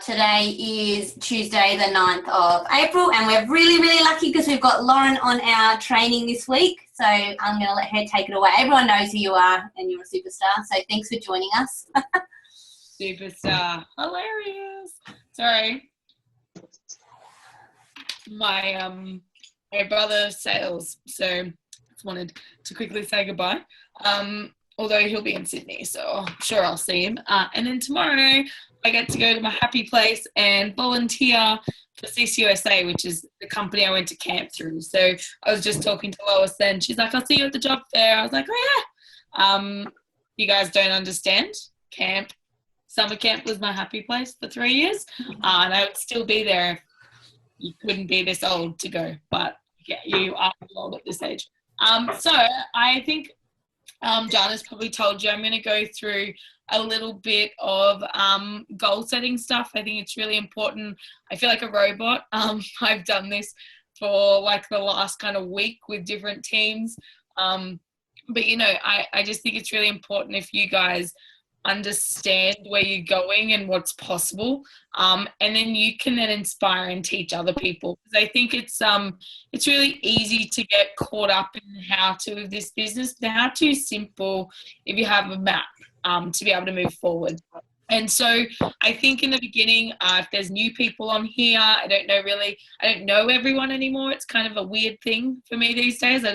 Today is Tuesday, the 9th of April, and we're really, really lucky because we've got Lauren on our training this week. So I'm going to let her take it away. Everyone knows who you are and you're a superstar. So thanks for joining us. Superstar. Hilarious. Sorry. My brother sails, so just wanted to quickly say goodbye. Although he'll be in Sydney, so I'm sure I'll see him. And then tomorrow I get to go to my happy place and volunteer for CCUSA, which is the company I went to camp through. So I was just talking to Lois then. She's like, I'll see you at the job fair. I was like, oh yeah. You guys don't understand. Summer camp was my happy place for 3 years. And I would still be there if you couldn't be this old to go. But yeah, you are old at this age. So I think Jana's probably told you I'm going to go through a little bit of goal setting stuff. I think it's really important. I feel like a robot. I've done this for like the last kind of week with different teams. But, you know, I just think it's really important if you guys understand where you're going and what's possible, and then you can then inspire and teach other people, because I think it's really easy to get caught up in how to of this business. The how to is simple if you have a map to be able to move forward. And so I think in the beginning, if there's new people on here, I don't know everyone anymore. It's kind of a weird thing for me these days. I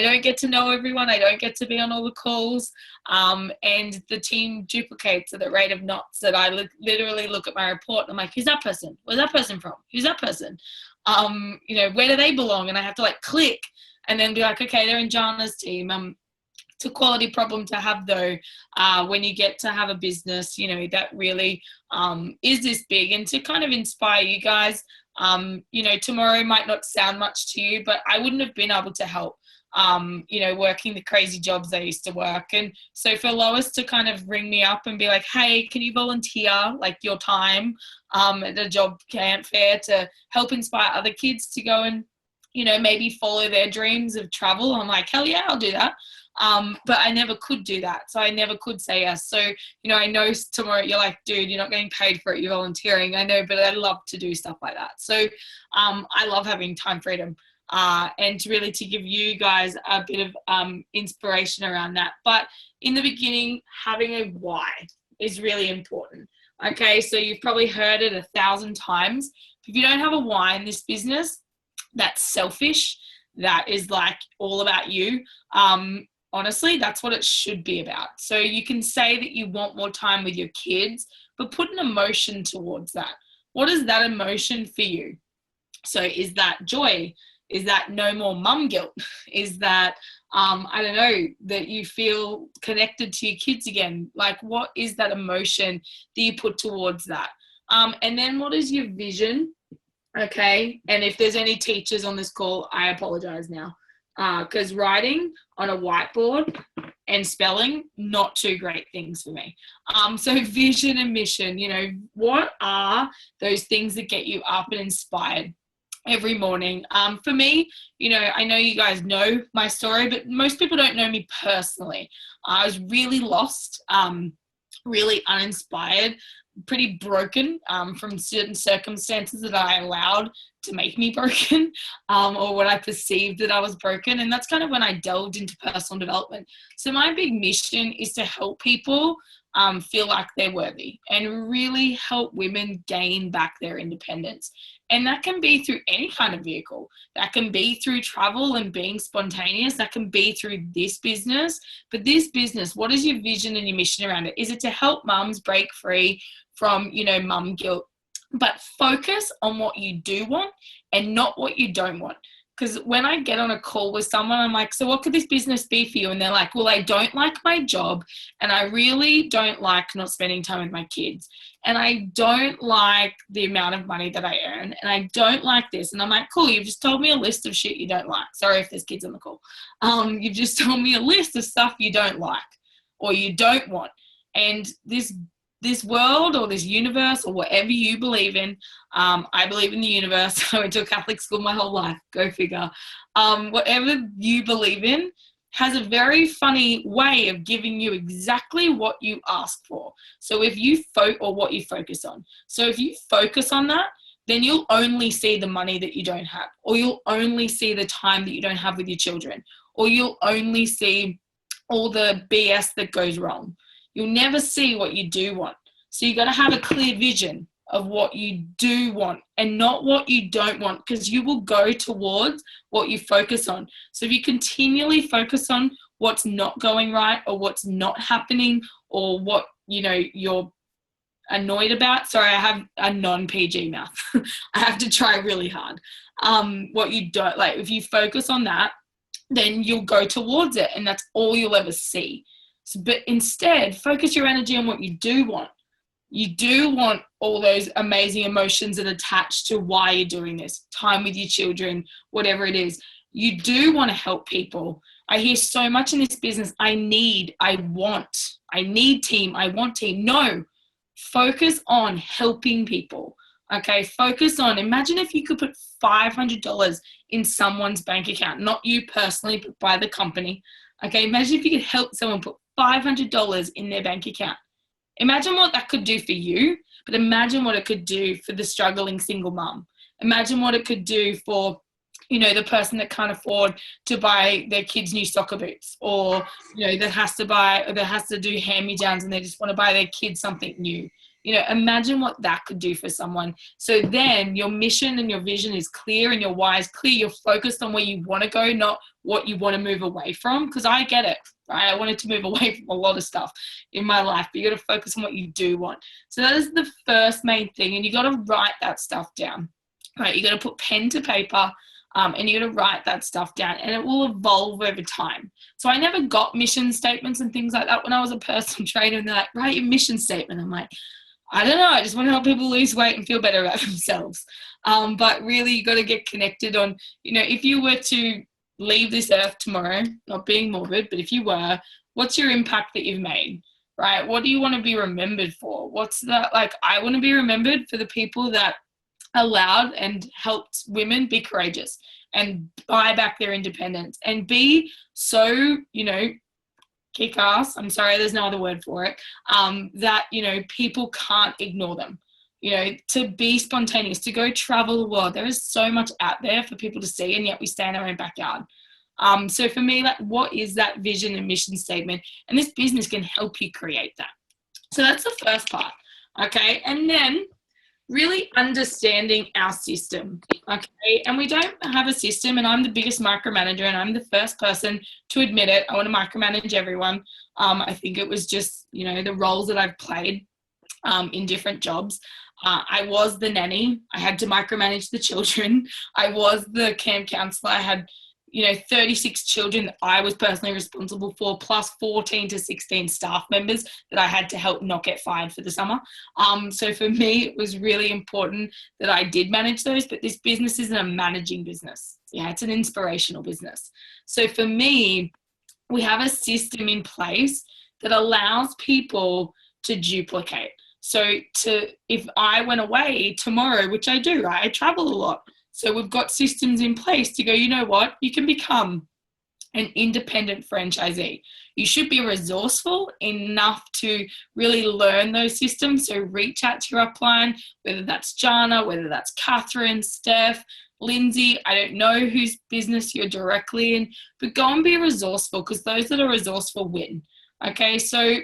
don't get to know everyone. I don't get to be on all the calls. And the team duplicates at the rate of knots that I literally look at my report and I'm like, who's that person? Where's that person from? Who's that person? You know, where do they belong? And I have to like click and then be like, okay, they're in Jana's team. It's a quality problem to have though, when you get to have a business, you know, that really is this big, and to kind of inspire you guys. You know, tomorrow might not sound much to you, but I wouldn't have been able to help, you know, working the crazy jobs I used to work. And so for Lois to kind of ring me up and be like, hey, can you volunteer like your time at the job camp fair to help inspire other kids to go and, you know, maybe follow their dreams of travel? I'm like, hell yeah, I'll do that. But I never could do that. So I never could say yes. So, you know, I know tomorrow you're like, dude, you're not getting paid for it. You're volunteering. I know, but I love to do stuff like that. So I love having time freedom. And really to give you guys a bit of inspiration around that. But in the beginning, having a why is really important. Okay, so you've probably heard it 1,000 times. If you don't have a why in this business, that's selfish. That is like all about you. Honestly, that's what it should be about. So you can say that you want more time with your kids, but put an emotion towards that. What is that emotion for you? So is that joy? Is that no more mum guilt? Is that, I don't know, that you feel connected to your kids again? Like, what is that emotion that you put towards that? And then what is your vision? Okay. And if there's any teachers on this call, I apologize now. Because writing on a whiteboard and spelling, not two great things for me. So vision and mission, you know, what are those things that get you up and inspired every morning? For me, you know, I know you guys know my story, but most people don't know me personally. I was really lost, really uninspired, pretty broken from certain circumstances that I allowed to make me broken, or what I perceived that I was broken. And that's kind of when I delved into personal development. So my big mission is to help people feel like they're worthy and really help women gain back their independence. And that can be through any kind of vehicle. That can be through travel and being spontaneous. That can be through this business. But this business, what is your vision and your mission around it? Is it to help mums break free from, you know, mum guilt? But focus on what you do want and not what you don't want. Because when I get on a call with someone, I'm like, so what could this business be for you? And they're like, well, I don't like my job, and I really don't like not spending time with my kids, and I don't like the amount of money that I earn, and I don't like this. And I'm like, cool, you've just told me a list of shit you don't like. Sorry if there's kids on the call. You've just told me a list of stuff you don't like or you don't want. And this world or this universe or whatever you believe in, I believe in the universe. I went to a Catholic school my whole life. Go figure. Whatever you believe in, has a very funny way of giving you exactly what you ask for. So if you or what you focus on. So if you focus on that, then you'll only see the money that you don't have, or you'll only see the time that you don't have with your children, or you'll only see all the BS that goes wrong. You'll never see what you do want. So you got to have a clear vision of what you do want and not what you don't want, because you will go towards what you focus on. So if you continually focus on what's not going right or what's not happening or what, you're annoyed about. Sorry, I have a non-PG mouth. I have to try really hard. What you don't like, if you focus on that, then you'll go towards it, and that's all you'll ever see. So, but instead, focus your energy on what you do want. You do want all those amazing emotions that attach to why you're doing this, time with your children, whatever it is. You do want to help people. I hear so much in this business, I need team, I want team. No, focus on helping people. Okay, focus on, imagine if you could put $500 in someone's bank account, not you personally, but by the company. Okay, imagine if you could help someone put $500 in their bank account. Imagine what that could do for you, but imagine what it could do for the struggling single mum. Imagine what it could do for, the person that can't afford to buy their kids new soccer boots, or, that has to do hand-me-downs and they just want to buy their kids something new. Imagine what that could do for someone. So then your mission and your vision is clear and your why is clear. You're focused on where you want to go, not what you want to move away from. Because I get it, right? I wanted to move away from a lot of stuff in my life, but you got to focus on what you do want. So that is the first main thing. And you got to write that stuff down, right? You got to put pen to paper. And you're going to write that stuff down, and it will evolve over time. So I never got mission statements and things like that when I was a personal trainer, and they're like, write your mission statement. I'm like, I don't know. I just want to help people lose weight and feel better about themselves. But really, you got to get connected on, if you were to leave this earth tomorrow, not being morbid, but if you were, what's your impact that you've made, right? What do you want to be remembered for? I want to be remembered for the people that allowed and helped women be courageous and buy back their independence and be so, kick ass. I'm sorry, there's no other word for it. That, people can't ignore them, to be spontaneous, to go travel the world. There is so much out there for people to see, and yet we stay in our own backyard. So for me, what is that vision and mission statement? And this business can help you create that. So that's the first part. Okay. And then really understanding our system, okay? And we don't have a system, and I'm the biggest micromanager, and I'm the first person to admit it. I want to micromanage everyone. I think it was just, the roles that I've played in different jobs. I was the nanny. I had to micromanage the children. I was the camp counselor. I had 36 children that I was personally responsible for, plus 14 to 16 staff members that I had to help not get fired for the summer. So for me, it was really important that I did manage those, but this business isn't a managing business. Yeah, it's an inspirational business. So for me, we have a system in place that allows people to duplicate. So if I went away tomorrow, which I do, right? I travel a lot. So we've got systems in place to go, you know what, you can become an independent franchisee. You should be resourceful enough to really learn those systems. So reach out to your upline, whether that's Jana, whether that's Catherine, Steph, Lindsay. I don't know whose business you're directly in, but go and be resourceful, because those that are resourceful win. Okay, so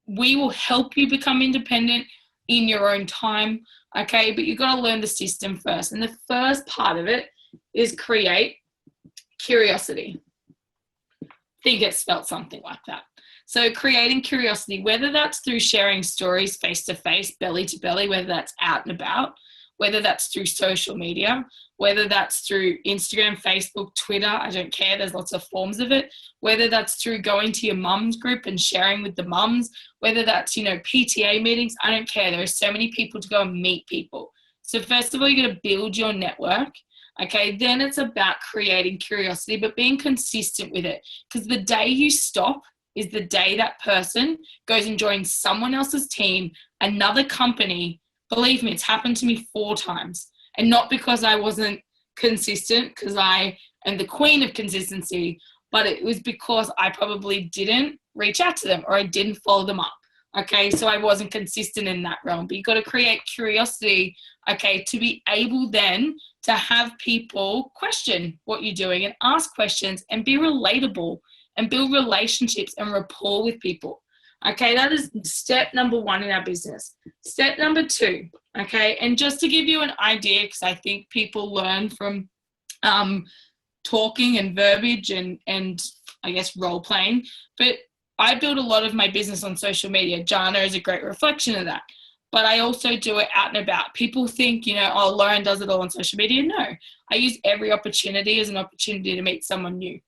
we will help you become independent in your own time. Okay, but you've got to learn the system first. And the first part of it is create curiosity. I think it's spelled something like that. So creating curiosity, whether that's through sharing stories face-to-face, belly-to-belly, whether that's out and about, whether that's through social media, whether that's through Instagram, Facebook, Twitter, I don't care, there's lots of forms of it, whether that's through going to your mum's group and sharing with the mums, whether that's, PTA meetings, I don't care. There are so many people to go and meet people. So first of all, you're going to build your network. Okay, then it's about creating curiosity, but being consistent with it, because the day you stop is the day that person goes and joins someone else's team, another company. Believe me, it's happened to me 4 times. And not because I wasn't consistent, because I am the queen of consistency. but it was because I probably didn't reach out to them or I didn't follow them up. Okay, so I wasn't consistent in that realm. But you've got to create curiosity, okay, to be able then to have people question what you're doing and ask questions and be relatable and build relationships and rapport with people. Okay, that is step number 1 in our business. Step number 2, okay, and just to give you an idea, because I think people learn from talking and verbiage and I guess role playing, but I build a lot of my business on social media. Jana is a great reflection of that. But I also do it out and about. People think, oh, Lauren does it all on social media. No, I use every opportunity as an opportunity to meet someone new.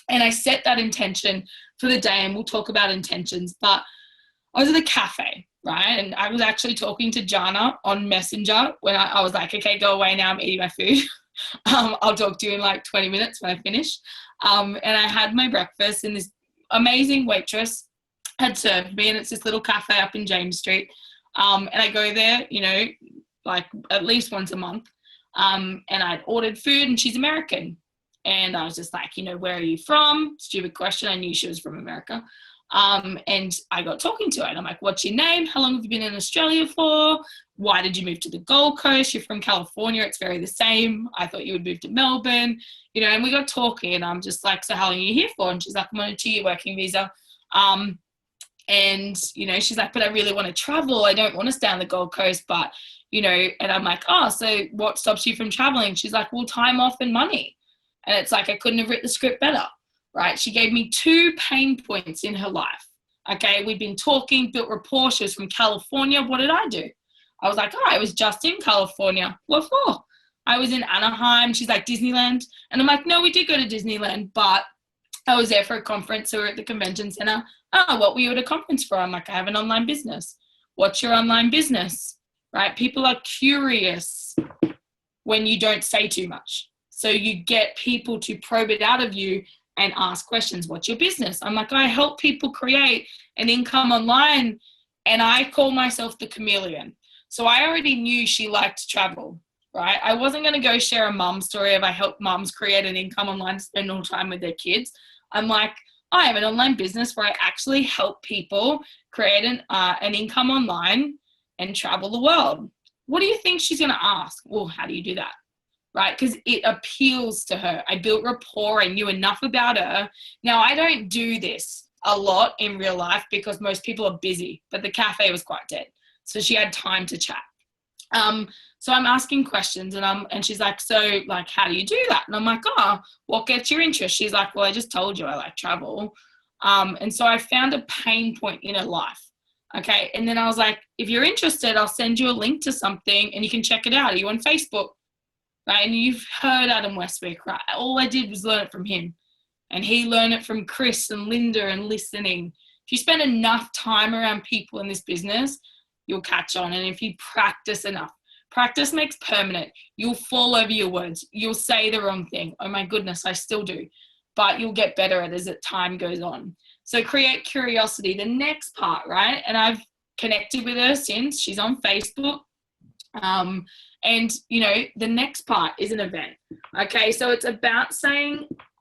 And I set that intention for the day, and we'll talk about intentions. But I was at a cafe, right? And I was actually talking to Jana on Messenger when I was like, okay, go away now. I'm eating my food. I'll talk to you in like 20 minutes when I finish. And I had my breakfast, and this amazing waitress had served me, and it's this little cafe up in James Street. And I go there, like at least once a month. And I'd ordered food, and she's American. And I was just like, where are you from? Stupid question. I knew she was from America. And I got talking to her, and I'm like, what's your name? How long have you been in Australia for? Why did you move to the Gold Coast? You're from California. It's very the same. I thought you would move to Melbourne, and we got talking, and I'm just like, so how long are you here for? And she's like, I'm on a 2-year working visa. And, she's like, but I really want to travel. I don't want to stay on the Gold Coast, but, and I'm like, oh, so what stops you from traveling? She's like, well, time off and money. And it's like, I couldn't have written the script better, right? She gave me 2 pain points in her life. Okay. We'd been talking, built rapport. She was from California. What did I do? I was like, oh, I was just in California. What for? I was in Anaheim. She's like, Disneyland. And I'm like, no, we did go to Disneyland, but I was there for a conference. So we're at the convention center. Oh, what were you at a conference for? I'm like, I have an online business. What's your online business? Right? People are curious when you don't say too much. So you get people to probe it out of you and ask questions. What's your business? I'm like, I help people create an income online, and I call myself the chameleon. So I already knew she liked to travel, right? I wasn't going to go share a mum story of I help mums create an income online to spend all time with their kids. I'm like, I have an online business where I actually help people create an income online and travel the world. What do you think she's going to ask? Well, how do you do that? Right? Because it appeals to her. I built rapport. I knew enough about her. Now, I don't do this a lot in real life because most people are busy, but the cafe was quite dead. So she had time to chat. So I'm asking questions, and she's like, so like, how do you do that? And I'm like, oh, what gets your interest? She's like, well, I just told you I like travel. And so I found a pain point in her life. Okay. And then I was like, if you're interested, I'll send you a link to something and you can check it out. Are you on Facebook? Right? And you've heard Adam Westwick, right? All I did was learn it from him. And he learned it from Chris and Linda and listening. If you spend enough time around people in this business, you'll catch on. And if you practice enough, practice makes permanent. You'll fall over your words. You'll say the wrong thing. Oh my goodness, I still do. But you'll get better at it as time goes on. So create curiosity. The next part, right? And I've connected with her since. She's on Facebook. And, the next part is an event. Okay, so it's about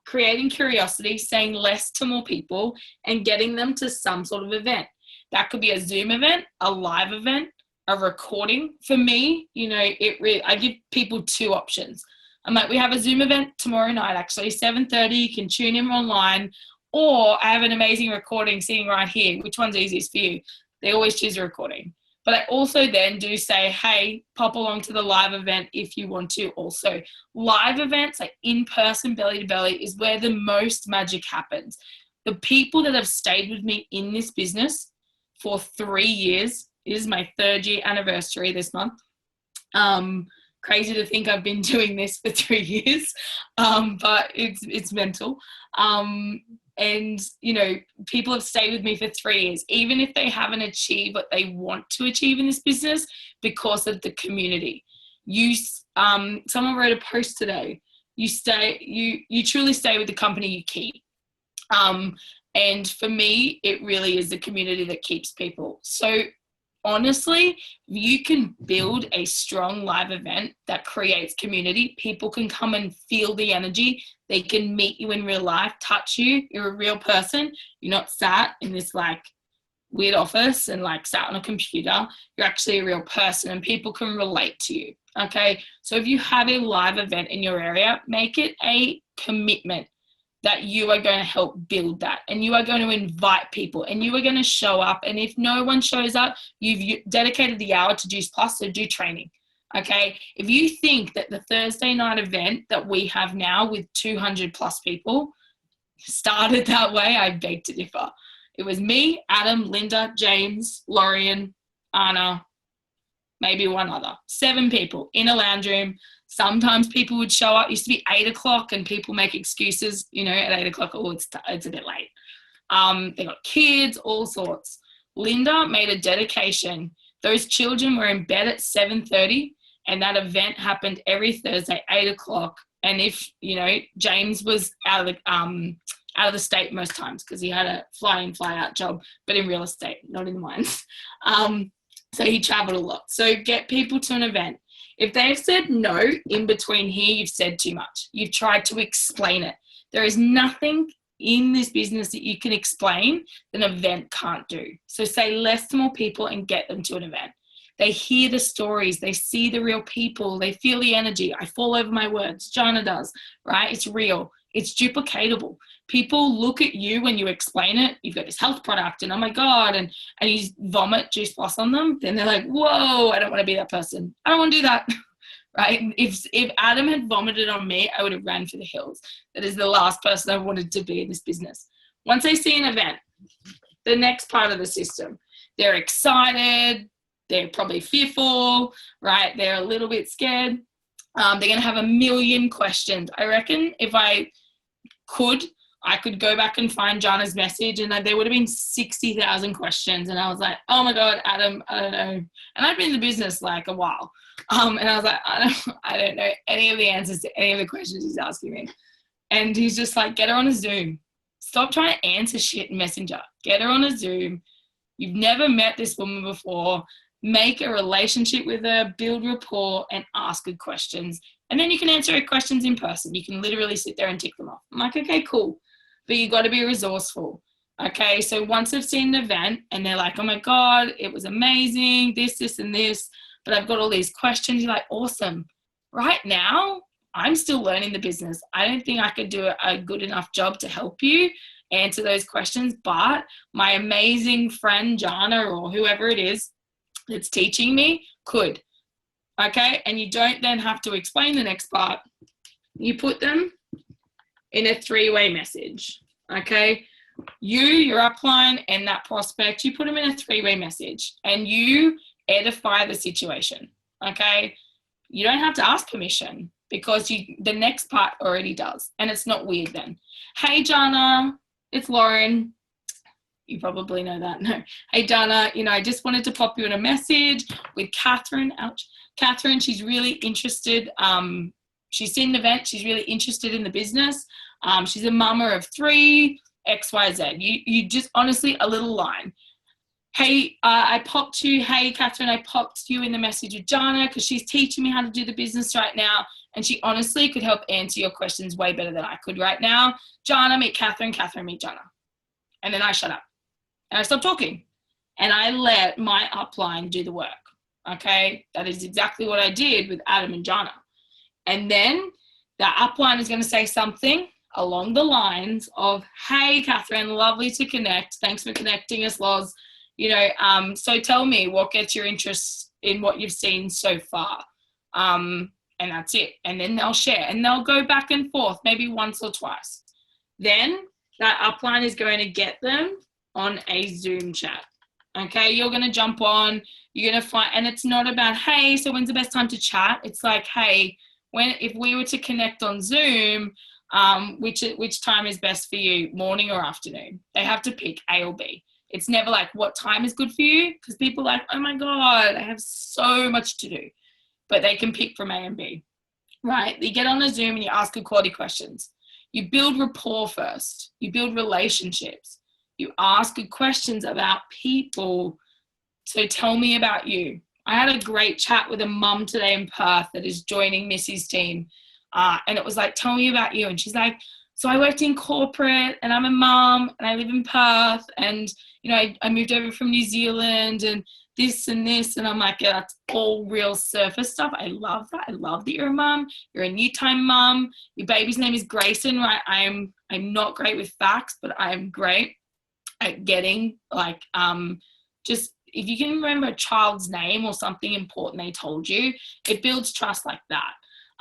creating curiosity, saying less to more people, and getting them to some sort of event. That could be a Zoom event, a live event, a recording. For me, I give people 2 options. I'm like, we have a Zoom event tomorrow night, actually, 7:30. You can tune in online, or I have an amazing recording sitting right here. Which one's easiest for you? They always choose a recording. But I also then do say, hey, pop along to the live event if you want to also. Live events, like in-person, belly-to-belly, is where the most magic happens. The people that have stayed with me in this business for 3 years, it is my 3rd year anniversary this month. Crazy to think I've been doing this for 3 years, but it's mental. And, people have stayed with me for 3 years, even if they haven't achieved what they want to achieve in this business because of the community. Someone wrote a post today. You truly stay with the company you keep. And for me, it really is the community that keeps people. So honestly, you can build a strong live event that creates community. People can come and feel the energy. They can meet you in real life, touch you. You're a real person. You're not sat in this like weird office and like sat on a computer. You're actually a real person and people can relate to you. Okay. So if you have a live event in your area, make it a commitment that you are going to help build that, and you are going to invite people, and you are going to show up. And if no one shows up, you've dedicated the hour to Juice Plus, so do training. Okay. If you think that the Thursday night event that we have now with 200 plus people started that way, I beg to differ. It was me, Adam, Linda, James, Lorian, Anna, maybe one other. 7 people in a lounge room. Sometimes people would show up. It used to be 8 o'clock and people make excuses, you know, at 8 o'clock, oh, it's a bit late. They got kids, all sorts. Linda made a dedication. Those children were in bed at 7:30 and that event happened every Thursday, 8 o'clock. And if, you know, James was out of the state most times because he had a fly in, fly out job, but in real estate, not in the mines. So he traveled a lot. So get people to an event. If they've said no in between here, you've said too much. You've tried to explain it. There is nothing in this business that you can explain that an event can't do. So say less to more people and get them to an event. They hear the stories. They see the real people. They feel the energy. I fall over my words. Jana does, right? It's real. It's duplicatable. People look at you when you explain it. You've got this health product and oh my God, and you vomit Juice Plus on them. Then they're like, whoa, I don't want to be that person. I don't want to do that, right? If Adam had vomited on me, I would have ran for the hills. That is the last person I wanted to be in this business. Once they see an event, the next part of the system, they're excited. They're probably fearful, right? They're a little bit scared. They're going to have a million questions. I reckon if I could go back and find Jana's message and there would have been 60,000 questions. And I was like, oh my God, Adam, I don't know. And I've been in the business like a while. And I was like, I don't know any of the answers to any of the questions he's asking me. And he's just like, get her on a Zoom. Stop trying to answer shit in Messenger. Get her on a Zoom. You've never met this woman before. Make a relationship with her, build rapport, and ask good questions. And then you can answer her questions in person. You can literally sit there and tick them off. I'm like, okay, cool. But you got to be resourceful. Okay, so once they've seen an event and they're like, oh my God, it was amazing, this, and this, but I've got all these questions, you're like, awesome. Right now, I'm still learning the business. I don't think I could do a good enough job to help you answer those questions, but my amazing friend, Jana, or whoever it is that's teaching me could. Okay, and you don't then have to explain the next part. You put them in a 3-way message. Okay, your upline, and that prospect, you put them in a 3-way message and you edify the situation. Okay, you don't have to ask permission because the next part already does, and it's not weird then. Hey Jana, it's Lauren. You probably know that. No. Hey Jana, I just wanted to pop you in a message with Catherine. Ouch. Catherine, she's really interested. She's seen an event. She's really interested in the business. She's a mama of 3, XYZ. You just honestly a little line. Hey, hey Catherine, I popped you in the message with Jana because she's teaching me how to do the business right now. And she honestly could help answer your questions way better than I could right now. Jana, meet Catherine. Catherine, meet Jana. And then I shut up. And I stopped talking. And I let my upline do the work. Okay? That is exactly what I did with Adam and Jana. And then the upline is going to say something along the lines of, hey, Catherine, lovely to connect. Thanks for connecting us, Loz. So tell me what gets your interest in what you've seen so far. And that's it. And then they'll share. And they'll go back and forth, maybe once or twice. Then that upline is going to get them on a Zoom chat. Okay, you're going to jump on, you're going to find, and it's not about, hey, so when's the best time to chat? It's like, hey, if we were to connect on Zoom, which time is best for you, morning or afternoon? They have to pick A or B. It's never like, what time is good for you? Because people are like, oh my God, I have so much to do. But they can pick from A and B, right? You get on a Zoom and you ask good quality questions. You build rapport first. You build relationships. You ask good questions about people. So tell me about you. I had a great chat with a mum today in Perth that is joining Missy's team. And it was like, tell me about you. And she's like, so I worked in corporate and I'm a mum and I live in Perth and, I moved over from New Zealand and this and this. And I'm like, yeah, that's all real surface stuff. I love that. I love that you're a mum. You're a new time mum. Your baby's name is Grayson, right? I'm not great with facts, but I'm great at getting just if you can remember a child's name or something important they told you, it builds trust like that.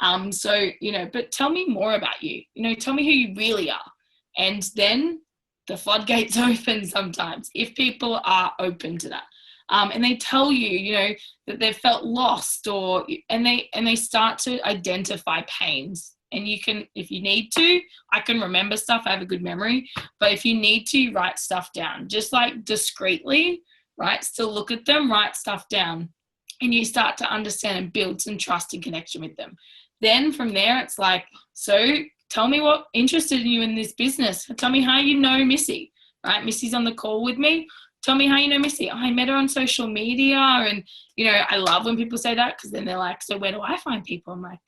But tell me more about you. Tell me who you really are. And then the floodgates open sometimes if people are open to that. And they tell you, that they've felt lost and they start to identify pains. And you can, if you need to, I can remember stuff. I have a good memory. But if you need to, write stuff down. Just like discreetly, right? Still look at them, write stuff down. And you start to understand and build some trust and connection with them. Then from there, it's like, so tell me what interested you in this business. Tell me how you know Missy, right? Missy's on the call with me. Tell me how you know Missy. I met her on social media. And, I love when people say that because then they're like, so where do I find people? I'm like,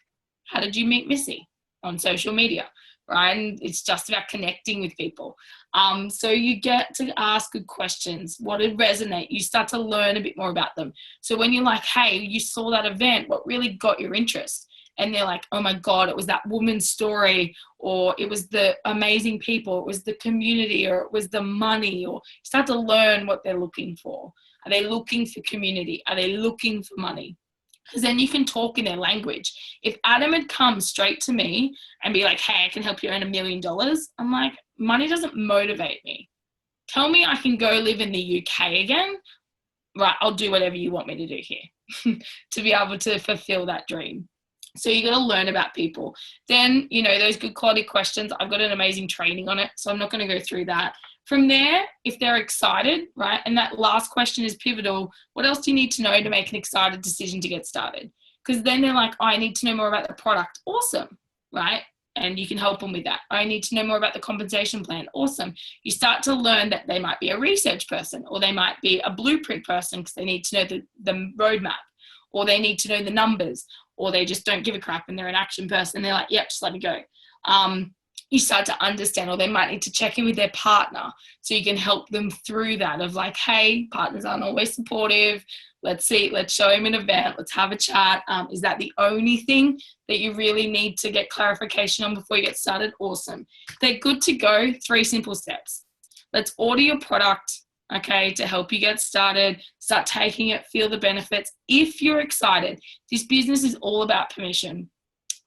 how did you meet Missy? On social media, right? And it's just about connecting with people. So you get to ask good questions. What did resonate? You start to learn a bit more about them. So when you're like, hey, you saw that event, what really got your interest? And they're like, oh my God, it was that woman's story, or it was the amazing people, it was the community, or it was the money, or you start to learn what they're looking for. Are they looking for community? Are they looking for money? Because then you can talk in their language. If Adam had come straight to me and be like, hey, I can help you earn $1 million, I'm like, money doesn't motivate me. Tell me I can go live in the UK again, right? I'll do whatever you want me to do here to be able to fulfill that dream. So you got to learn about people. Then, those good quality questions, I've got an amazing training on it, so I'm not going to go through that. From there, if they're excited, right, and that last question is pivotal, what else do you need to know to make an excited decision to get started? Because then they're like, I need to know more about the product. Awesome, right? And you can help them with that. I need to know more about the compensation plan. Awesome. You start to learn that they might be a research person, or they might be a blueprint person because they need to know the roadmap, or they need to know the numbers, or they just don't give a crap and they're an action person. And they're like, yep, just let me go. You start to understand, or they might need to check in with their partner so you can help them through that of like, hey, partners aren't always supportive. Let's show him an event. Let's have a chat. Is that the only thing that you really need to get clarification on before you get started? Awesome. They're good to go. 3 simple steps. Let's order your product, okay, to help you get started. Start taking it, feel the benefits. If you're excited, this business is all about permission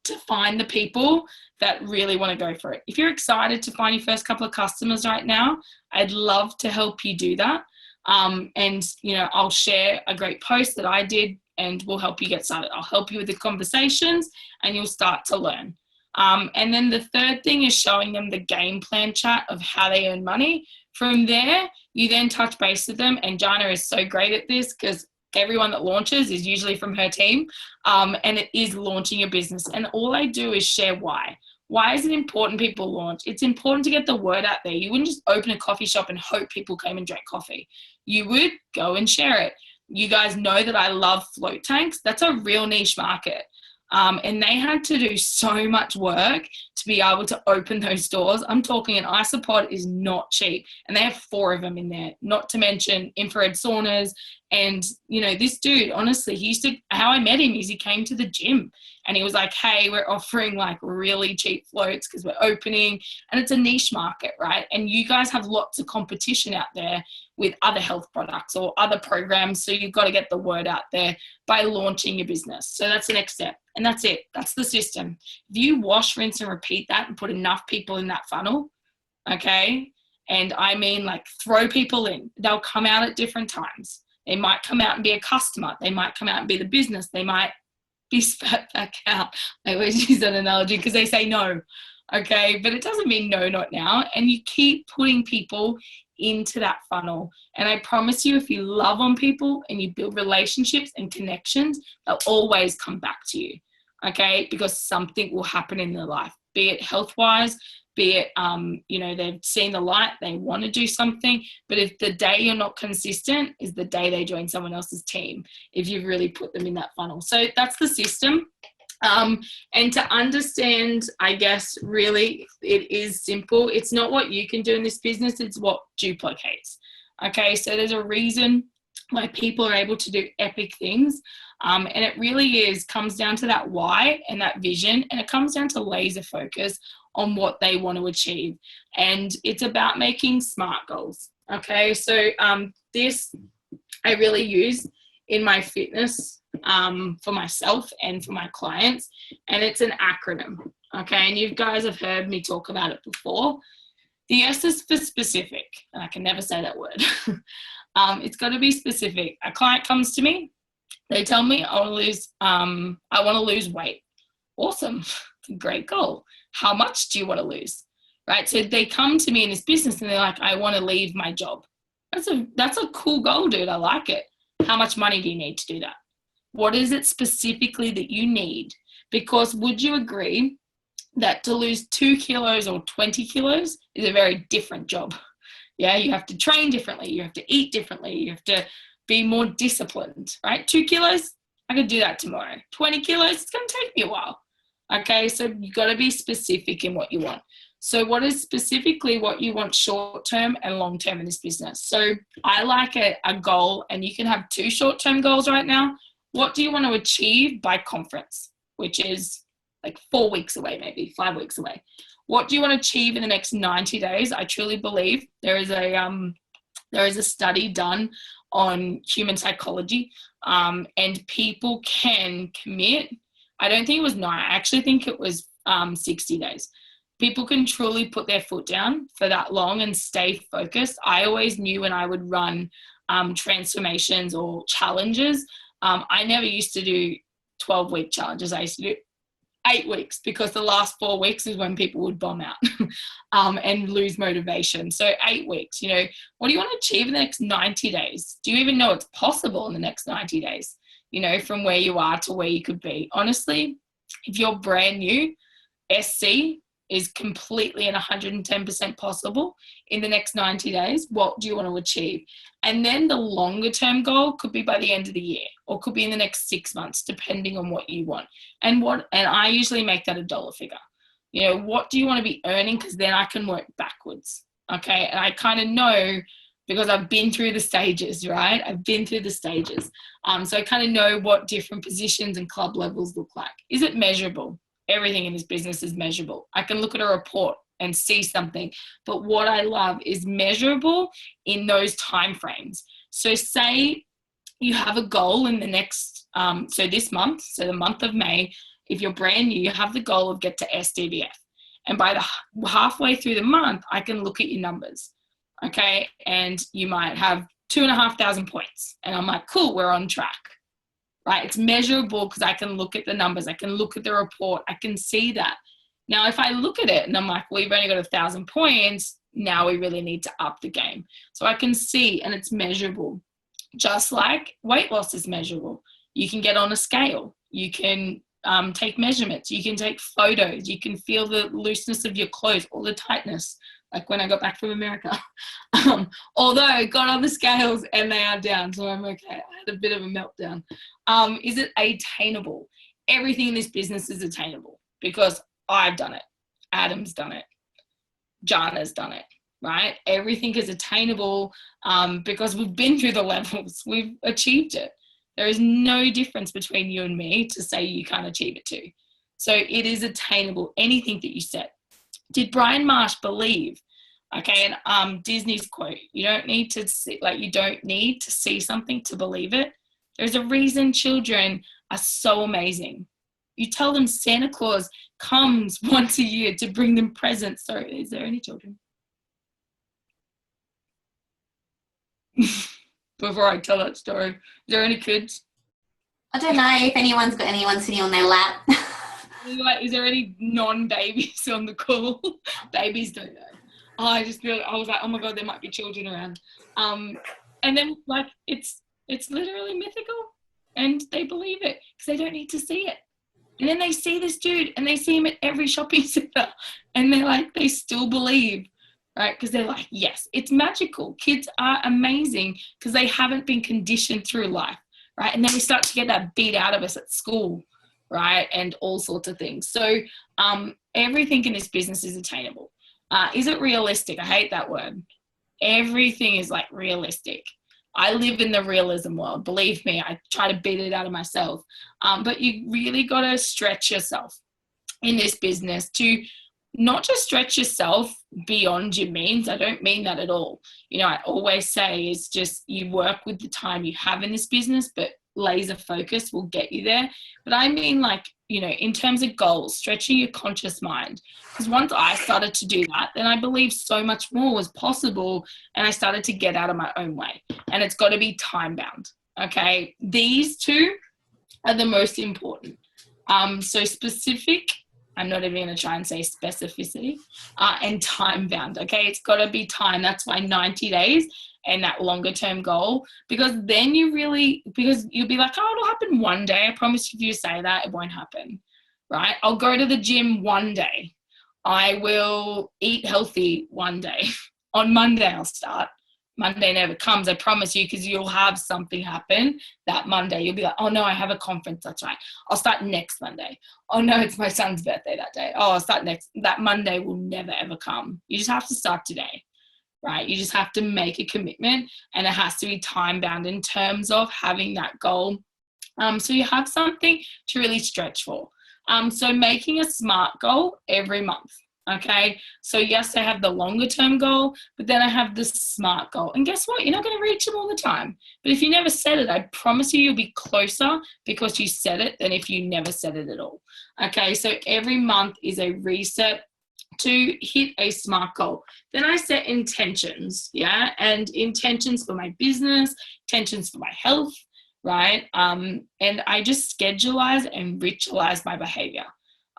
to find the people that really want to go for it. If you're excited to find your first couple of customers right now, I'd love to help you do that. I'll share a great post that I did and we'll help you get started. I'll help you with the conversations and you'll start to learn. And then the third thing is showing them the game plan chat of how they earn money. From there, you then touch base with them, and Jana is so great at this because everyone that launches is usually from her team, and it is launching a business. And all I do is share why. Why is it important people launch? It's important to get the word out there. You wouldn't just open a coffee shop and hope people came and drank coffee. You would go and share it. You guys know that I love float tanks. That's a real niche market. And they had to do so much work to be able to open those doors. I'm talking an isopod is not cheap, and they have 4 of them in there, not to mention infrared saunas. And, this dude, honestly, how I met him is he came to the gym and he was like, hey, we're offering like really cheap floats because we're opening, and it's a niche market, right? And you guys have lots of competition out there with other health products or other programs. So you've got to get the word out there by launching your business. So that's the next step. And that's it. That's the system. If you wash, rinse, and repeat that and put enough people in that funnel, okay? And I mean like throw people in. They'll come out at different times. They might come out and be a customer. They might come out and be the business. They might be spat back out. I always use that analogy because they say no, okay? But it doesn't mean no, not now. And you keep putting people into that funnel. And I promise you, if you love on people and you build relationships and connections, they'll always come back to you, okay? Because something will happen in their life, be it health-wise, be it, you know, they've seen the light, they want to do something. But if the day you're not consistent is the day they join someone else's team, if you've really put them in that funnel. So that's the system. And to understand, I guess, really, it is simple. It's not what you can do in this business, it's what duplicates. Okay, so there's a reason why people are able to do epic things. And it really comes down to that why and that vision, and it comes down to laser focus on what they want to achieve. And it's about making smart goals. Okay, so this I really use in my fitness for myself and for my clients, and it's an acronym. Okay, and you guys have heard me talk about it before. The S is for specific, and I can never say that word. It's got to be specific. A client comes to me, they tell me I want to lose weight. Awesome, great goal. How much do you want to lose? Right, so they come to me in this business and they're like, I want to leave my job. That's a cool goal, dude. I like it. How much money do you need to do that? What is it specifically that you need? Because would you agree that to lose 2 kilos or 20 kilos is a very different job? Yeah, you have to train differently. You have to eat differently. You have to be more disciplined, right? 2 kilos, I could do that tomorrow. 20 kilos, it's going to take me a while. Okay, so you've got to be specific in what you want. So what is specifically what you want short-term and long-term in this business? So I like a goal, and you can have 2 short-term goals right now. What do you want to achieve by conference, which is like 4 weeks away, maybe 5 weeks away? What do you want to achieve in the next 90 days? I truly believe there is a study done on human psychology, and people can commit. I don't think it was 9. I actually think it was 60 days. People can truly put their foot down for that long and stay focused. I always knew when I would run transformations or challenges, I never used to do 12-week challenges. I used to do 8 weeks, because the last 4 weeks is when people would bomb out and lose motivation. So 8 weeks, you know, what do you want to achieve in the next 90 days? Do you even know it's possible in the next 90 days? You know, from where you are to where you could be. Honestly, if you're brand new, SC is completely and 110% possible in the next 90 days. What do you want to achieve? And then the longer term goal could be by the end of the year, or could be in the next 6 months, depending on what you want. And I usually make that a dollar figure. You know, what do you want to be earning? Because then I can work backwards. Okay. And I kind of know, because I've been through the stages, right? I've been through the stages. So I kind of know what different positions and club levels look like. Is it measurable? Everything in this business is measurable. I can look at a report and see something, but what I love is measurable in those time frames. So say you have a goal in the next, so this month, so the month of May, if you're brand new, you have the goal of get to SDBF. And by the halfway through the month, I can look at your numbers. Okay. And you might have 2,500 points. And I'm like, cool, we're on track. Right? It's measurable because I can look at the numbers. I can look at the report. I can see that. Now, if I look at it and I'm like, well, you've only got 1,000 points, now we really need to up the game. So I can see, and it's measurable. Just like weight loss is measurable. You can get on a scale. You can take measurements. You can take photos. You can feel the looseness of your clothes or the tightness, like when I got back from America. Although I got on the scales and they are down, so I'm okay. I had a bit of a meltdown. Is it attainable? Everything in this business is attainable because I've done it. Adam's done it. Jana's done it, right? Everything is attainable because we've been through the levels. We've achieved it. There is no difference between you and me to say you can't achieve it too. So it is attainable, anything that you set. Did Brian Marsh believe? Okay, and Disney's quote, you don't need to see something to believe it. There's a reason children are so amazing. You tell them Santa Claus comes once a year to bring them presents. Sorry, is there any children? Before I tell that story, is there any kids? I don't know if anyone's got anyone sitting on their lap. Like, is there any non-babies on the call? Babies don't know. Oh, I was like, oh my God, there might be children around. And then like it's literally mythical, and they believe it because they don't need to see it. And then they see this dude and they see him at every shopping center and they're like, they still believe, right? Because they're like, yes, it's magical. Kids are amazing because they haven't been conditioned through life, right? And then we start to get that beat out of us at school, right? And all sorts of things. So everything in this business is attainable. Is it realistic? I hate that word. Everything is like realistic. I live in the realism world. Believe me, I try to beat it out of myself. But you really got to stretch yourself in this business to not just stretch yourself beyond your means. I don't mean that at all. You know, I always say is just you work with the time you have in this business, but laser focus will get you there. But I mean, like, you know, in terms of goals, stretching your conscious mind. Because once I started to do that, then I believe so much more was possible. And I started to get out of my own way. And it's got to be time bound. Okay. These two are the most important. So specific, I'm not even going to try and say specificity, and time bound. Okay. It's got to be time. That's why 90 days and that longer term goal, because then because you'll be like, oh, it'll happen one day. I promise if you say that, it won't happen, right? I'll go to the gym one day. I will eat healthy one day. On Monday, I'll start. Monday never comes, I promise you, because you'll have something happen that Monday. You'll be like, oh no, I have a conference. That's right. I'll start next Monday. Oh no, it's my son's birthday that day. Oh, I'll start next. That Monday will never ever come. You just have to start today. Right? You just have to make a commitment, and it has to be time bound in terms of having that goal. So you have something to really stretch for. So making a SMART goal every month. Okay. So yes, I have the longer term goal, but then I have the SMART goal. And guess what? You're not going to reach them all the time. But if you never set it, I promise you'll be closer because you set it than if you never set it at all. Okay. So every month is a reset to hit a SMART goal. Then I set intentions, and intentions for my business, intentions for my health, right? And I just scheduleize and ritualize my behavior.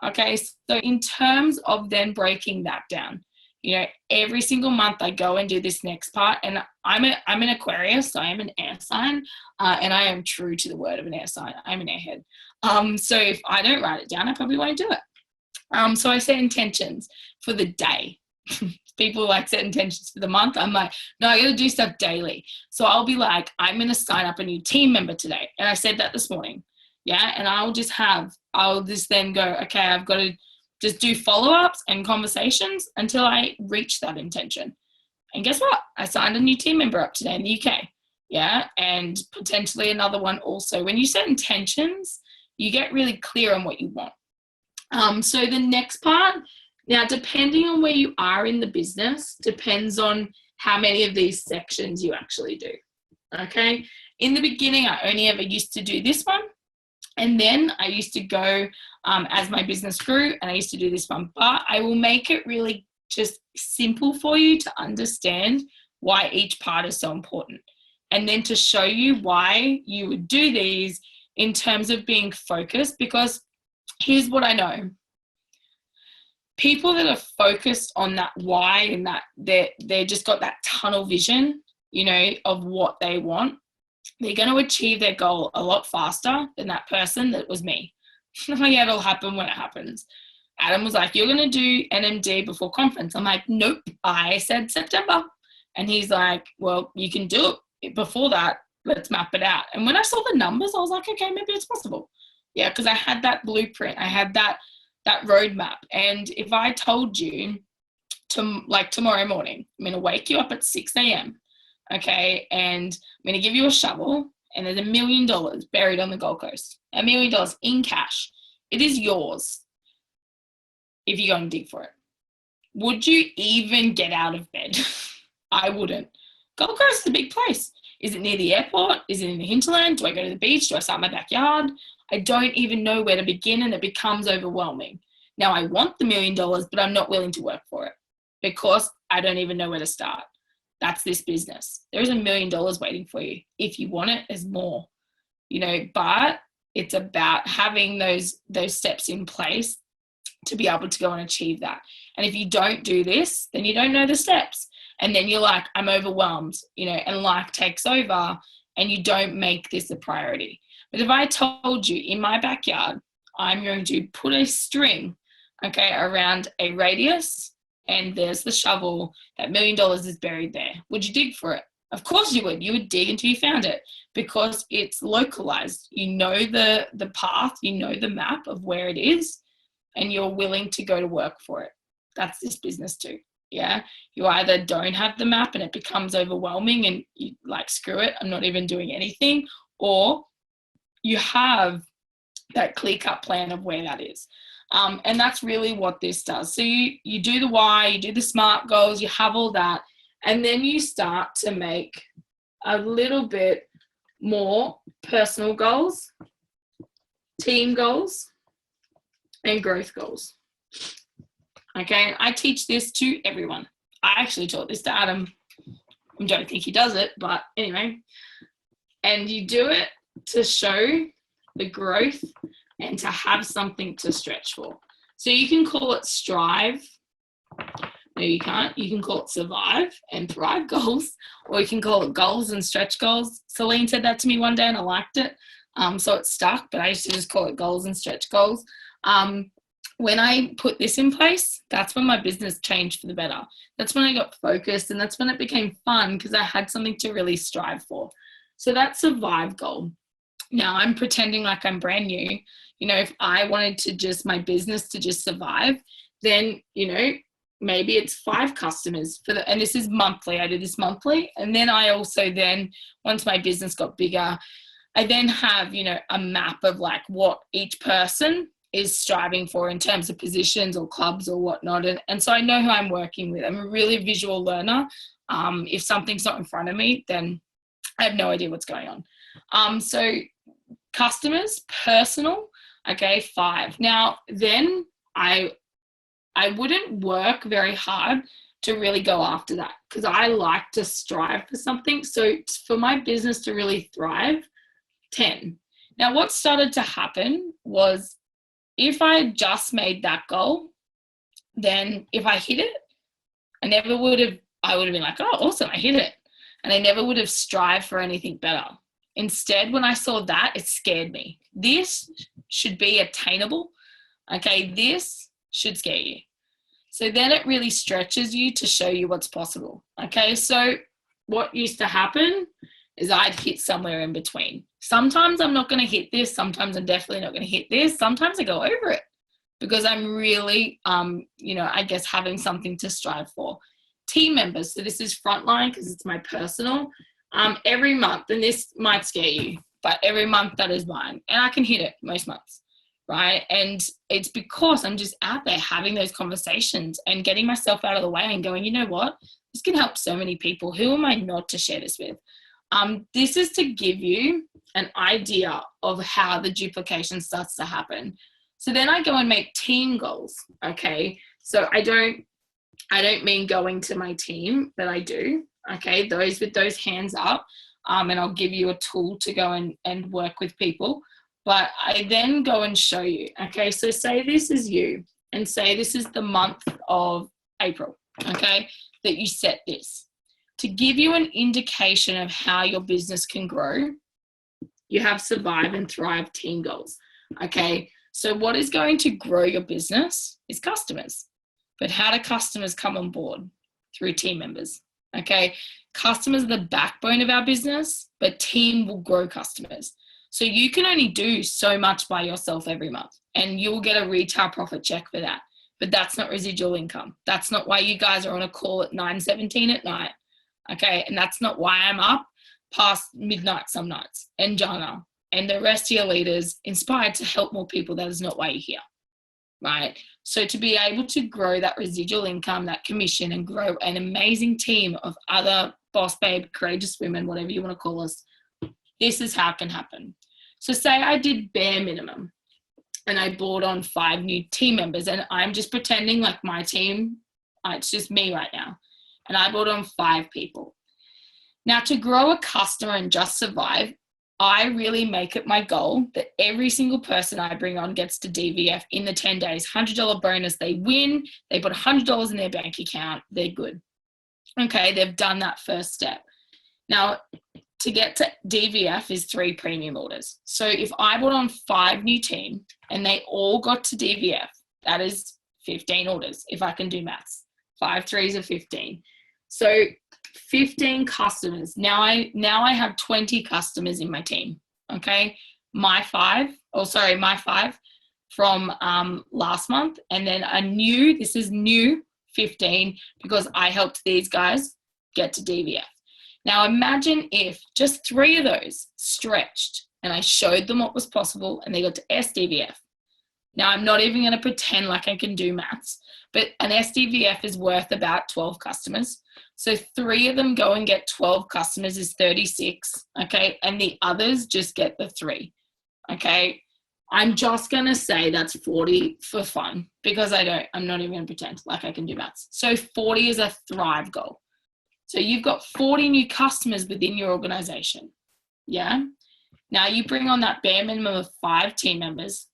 Okay, so in terms of then breaking that down, you know, every single month I go and do this next part, and I'm an Aquarius, so I am an air sign, and I am true to the word of an air sign. I'm an airhead. So if I don't write it down, I probably won't do it. So I set intentions for the day. People like set intentions for the month. I'm like, no, I got to do stuff daily. So I'll be like, I'm going to sign up a new team member today. And I said that this morning. Yeah. And I'll just then go, okay, I've got to just do follow-ups and conversations until I reach that intention. And guess what? I signed a new team member up today in the UK. Yeah. And potentially another one also. When you set intentions, you get really clear on what you want. So the next part, now depending on where you are in the business, depends on how many of these sections you actually do. Okay. In the beginning, I only ever used to do this one. And then I used to go as my business grew, and I used to do this one. But I will make it really just simple for you to understand why each part is so important. And then to show you why you would do these in terms of being focused, because here's what I know. People that are focused on that why and that they're just got that tunnel vision, you know, of what they want, they're going to achieve their goal a lot faster than that person that was me. Oh yeah, it'll happen when it happens. Adam was like, you're going to do NMD before conference. I'm like, nope, I said September. And he's like, well, you can do it before that. Let's map it out. And when I saw the numbers, I was like, okay, maybe it's possible. Yeah, because I had that blueprint. I had that roadmap. And if I told you tomorrow morning, I'm going to wake you up at 6 a.m., okay, and I'm going to give you a shovel, and there's $1 million buried on the Gold Coast, $1 million in cash. It is yours if you go and dig for it. Would you even get out of bed? I wouldn't. Gold Coast is a big place. Is it near the airport? Is it in the hinterland? Do I go to the beach? Do I start in my backyard? I don't even know where to begin, and it becomes overwhelming. Now, I want the $1 million, but I'm not willing to work for it because I don't even know where to start. That's this business. There's $1 million waiting for you. If you want it, there's more, you know, but it's about having those steps in place to be able to go and achieve that. And if you don't do this, then you don't know the steps. And then you're like, I'm overwhelmed, you know, and life takes over and you don't make this a priority. But if I told you in my backyard, I'm going to put a string, okay, around a radius, and there's the shovel. That $1 million is buried there. Would you dig for it? Of course you would. You would dig until you found it, because it's localized. You know the path, you know the map of where it is, and you're willing to go to work for it. That's this business too. Yeah, you either don't have the map and it becomes overwhelming and you like, screw it, I'm not even doing anything, or you have that clear-cut plan of where that is. And that's really what this does. So you do the why, you do the SMART goals, you have all that, and then you start to make a little bit more personal goals, team goals, and growth goals. Okay, I teach this to everyone. I actually taught this to Adam. I don't think he does it, but anyway. And you do it to show the growth and to have something to stretch for. So you can call it strive. No, you can't. You can call it survive and thrive goals, or you can call it goals and stretch goals. Celine said that to me one day and I liked it. So it stuck, but I used to just call it goals and stretch goals. When I put this in place, that's when my business changed for the better. That's when I got focused, and that's when it became fun because I had something to really strive for. So that survive goal. Now I'm pretending like I'm brand new. You know, if I wanted to just, my business to just survive, then, you know, maybe it's 5 customers for the, and this is monthly. I do this monthly. And then I also then, once my business got bigger, I then have, you know, a map of like what each person is striving for in terms of positions or clubs or whatnot. And so I know who I'm working with. I'm a really visual learner. If something's not in front of me, then I have no idea what's going on. So customers, personal, okay, 5. Now, then I wouldn't work very hard to really go after that because I like to strive for something. So for my business to really thrive, 10. Now, what started to happen was if I just made that goal, then if I hit it, I would have been like, oh, awesome, I hit it. And I never would have strived for anything better. Instead, when I saw that, it scared me. This should be attainable. Okay, this should scare you. So then it really stretches you to show you what's possible. Okay, so what used to happen is I'd hit somewhere in between. Sometimes I'm not going to hit this. Sometimes I'm definitely not going to hit this. Sometimes I go over it because I'm really, you know, I guess having something to strive for. Team members. So this is frontline because it's my personal. Every month, and this might scare you, but every month that is mine. And I can hit it most months, right? And it's because I'm just out there having those conversations and getting myself out of the way and going, you know what? This can help so many people. Who am I not to share this with? This is to give you an idea of how the duplication starts to happen. So then I go and make team goals. Okay. So I don't mean going to my team, but I do. Okay. Those with those hands up. And I'll give you a tool to go and work with people. But I then go and show you. Okay. So say this is you and say this is the month of April. Okay. That you set this. To give you an indication of how your business can grow, you have survive and thrive team goals. Okay. So what is going to grow your business is customers. But how do customers come on board? Through team members. Okay. Customers are the backbone of our business, but team will grow customers. So you can only do so much by yourself every month, and you'll get a retail profit check for that. But that's not residual income. That's not why you guys are on a call at 9:17 at night. Okay. And that's not why I'm up past midnight some nights, and Jana and the rest of your leaders inspired to help more people. That is not why you're here. Right. So to be able to grow that residual income, that commission, and grow an amazing team of other boss babe, courageous women, whatever you want to call us, this is how it can happen. So say I did bare minimum and I brought on 5 new team members, and I'm just pretending like my team, it's just me right now. And I brought on 5 people. Now, to grow a customer and just survive, I really make it my goal that every single person I bring on gets to DVF in the 10 days, $100 bonus. They win, they put $100 in their bank account, they're good. Okay, they've done that first step. Now, to get to DVF is 3 premium orders. So if I brought on 5 new team and they all got to DVF, that is 15 orders, if I can do maths. 5 threes are 15. So 15 customers. Now I have 20 customers in my team. Okay. My 5 from last month. And then this is new 15 because I helped these guys get to DVF. Now imagine if just 3 of those stretched and I showed them what was possible and they got to SDVF. Now I'm not even going to pretend like I can do maths, but an SDVF is worth about 12 customers. So 3 of them go and get 12 customers is 36. Okay. And the others just get the 3. Okay. I'm just going to say that's 40 for fun because I'm not even going to pretend like I can do maths. So 40 is a thrive goal. So you've got 40 new customers within your organization. Yeah. Now you bring on that bare minimum of 5 team members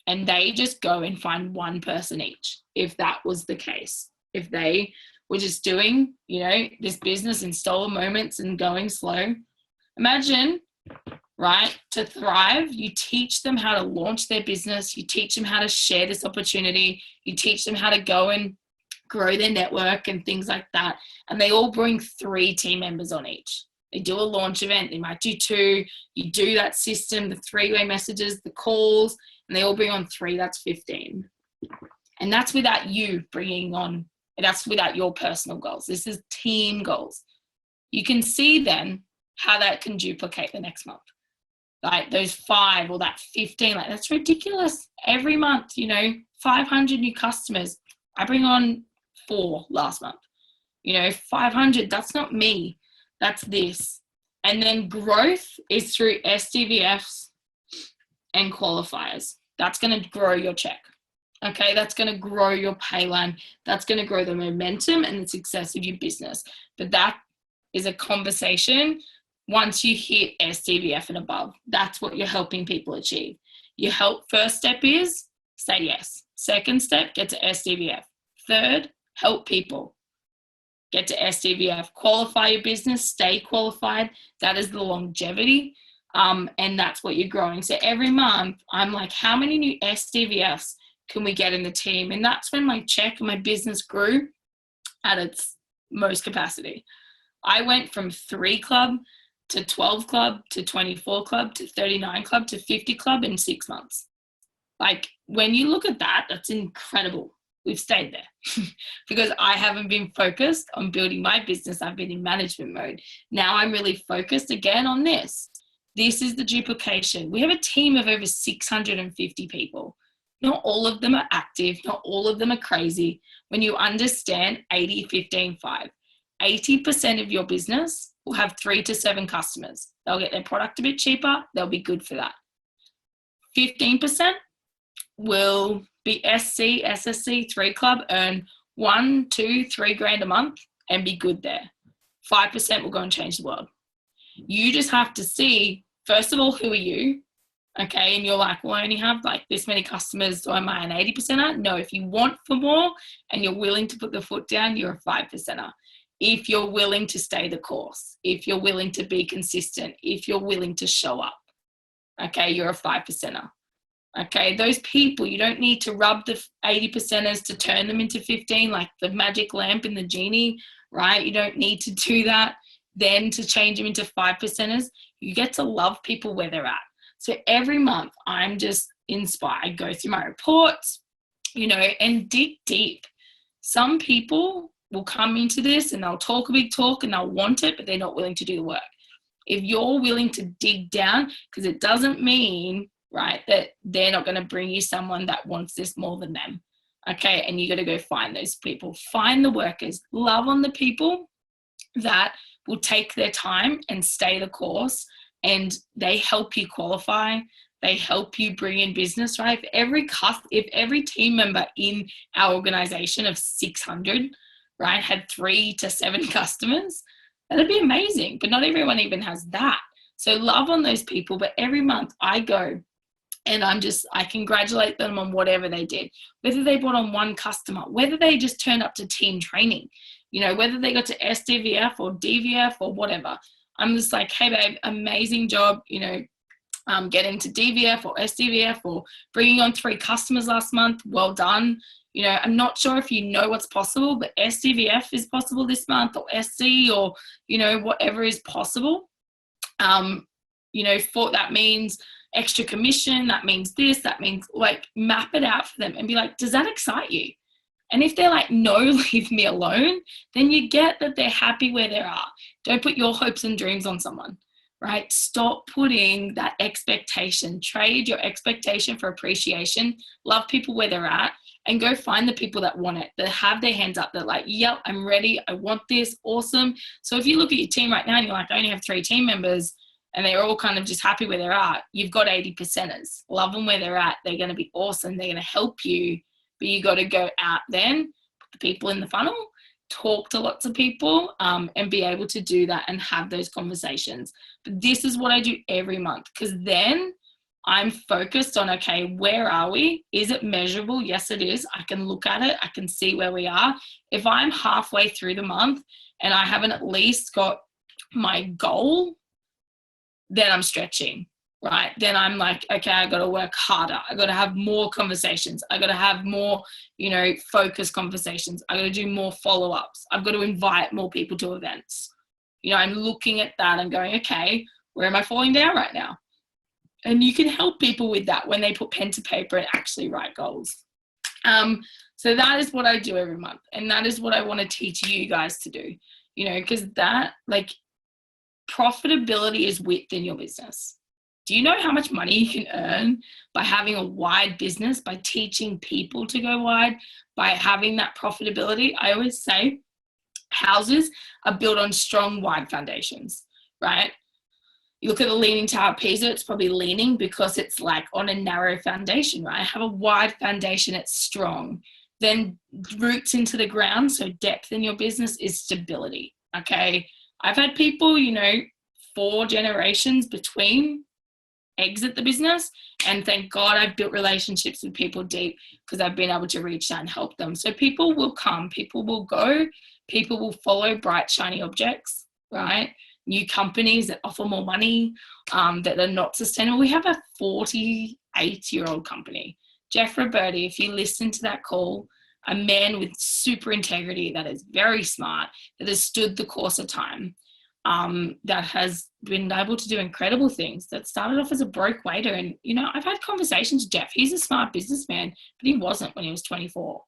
and they just go and find 1 person each. If that was the case, if they were just doing, this business in stolen moments and going slow, imagine, right? To thrive, you teach them how to launch their business. You teach them how to share this opportunity. You teach them how to go and grow their network and things like that. And they all bring 3 team members on each. They do a launch event. They might do 2. You do that system, the 3-way messages, the calls, and they all bring on 3. That's 15. And that's without you bringing on, that's without your personal goals. This is team goals. You can see then how that can duplicate the next month. Like those 5 or that 15, like that's ridiculous. Every month, 500 new customers. I bring on 4 last month. 500, that's not me. That's this. And then growth is through SDVFs and qualifiers. That's going to grow your check. Okay, that's going to grow your pay line. That's going to grow the momentum and the success of your business. But that is a conversation once you hit SDVF and above. That's what you're helping people achieve. First step is say yes. Second step, get to SDVF. Third, help people get to SDVF. Qualify your business, stay qualified. That is the longevity. And that's what you're growing. So every month I'm like, how many new SDVFs can we get in the team? And that's when my check and my business grew at its most capacity. I went from 3 club to 12 club to 24 club to 39 club to 50 club in 6 months. Like when you look at that, that's incredible. We've stayed there because I haven't been focused on building my business. I've been in management mode. Now I'm really focused again on this. This is the duplication. We have a team of over 650 people. Not all of them are active. Not all of them are crazy. When you understand 80, 15, 5, 80% of your business will have 3 to 7 customers. They'll get their product a bit cheaper. They'll be good for that. 15% will be SC, SSC, 3 club, earn 1, 2, 3 grand a month and be good there. 5% will go and change the world. You just have to see, first of all, who are you? Okay, and you're like, well, I only have like this many customers, so am I an 80%er? No, if you want for more and you're willing to put the foot down, you're a 5%er. If you're willing to stay the course, if you're willing to be consistent, if you're willing to show up, okay, you're a 5%er. Okay, those people, you don't need to rub the 80%ers to turn them into 15, like the magic lamp in the genie, right? You don't need to do that then to change them into 5%ers. You get to love people where they're at. So every month I'm just inspired. I go through my reports, and dig deep. Some people will come into this and they'll talk a big talk and they'll want it, but they're not willing to do the work. If you're willing to dig down, because it doesn't mean, right, that they're not going to bring you someone that wants this more than them. Okay, and you got to go find those people. Find the workers. Love on the people that will take their time and stay the course, and they help you qualify. They help you bring in business, right? If every team member in our organization of 600, right, had 3 to 7 customers, that'd be amazing. But not everyone even has that. So love on those people. But every month I go and I congratulate them on whatever they did, whether they brought on 1 customer, whether they just turned up to team training, whether they got to SDVF or DVF or whatever. I'm just like, hey babe, amazing job, getting to DVF or SDVF or bringing on 3 customers last month. Well done. I'm not sure if you know what's possible, but SDVF is possible this month, or SC, or, whatever is possible. For that means extra commission, that means this, that means, like, map it out for them and be like, does that excite you? And if they're like, no, leave me alone, then you get that they're happy where they are. Don't put your hopes and dreams on someone, right? Stop putting that expectation. Trade your expectation for appreciation. Love people where they're at, and go find the people that want it, that have their hands up. They're like, yep, I'm ready. I want this. Awesome. So if you look at your team right now and you're like, I only have 3 team members, and they're all kind of just happy where they're at, you've got 80%ers. Love them where they're at. They're going to be awesome. They're going to help you. But you got to go out then, put the people in the funnel, talk to lots of people, and be able to do that and have those conversations. But this is what I do every month, because then I'm focused on, okay, where are we? Is it measurable? Yes, it is. I can look at it. I can see where we are. If I'm halfway through the month and I haven't at least got my goal, then I'm stretching, right? Then I'm like, okay, I got to work harder. I got to have more conversations. I got to have more, focused conversations. I got to do more follow-ups. I've got to invite more people to events. I'm looking at that and going, okay, where am I falling down right now? And you can help people with that when they put pen to paper and actually write goals. So that is what I do every month. And that is what I want to teach you guys to do, because that, like, profitability is width in your business. Do you know how much money you can earn by having a wide business, by teaching people to go wide, by having that profitability? I always say houses are built on strong, wide foundations, right? You look at the Leaning Tower of Pisa, it's probably leaning because it's like on a narrow foundation, right? Have a wide foundation, it's strong. Then roots into the ground, so depth in your business is stability, okay? I've had people, 4 generations between exit the business, and thank God I've built relationships with people deep, because I've been able to reach out and help them. So people will come, people will go, people will follow bright, shiny objects, right? New companies that offer more money, that are not sustainable. We have a 48-year-old company. Jeff Roberti, if you listen to that call, a man with super integrity, that is very smart, that has stood the course of time, that has been able to do incredible things, that started off as a broke waiter. And, I've had conversations with Jeff. He's a smart businessman, but he wasn't when he was 24,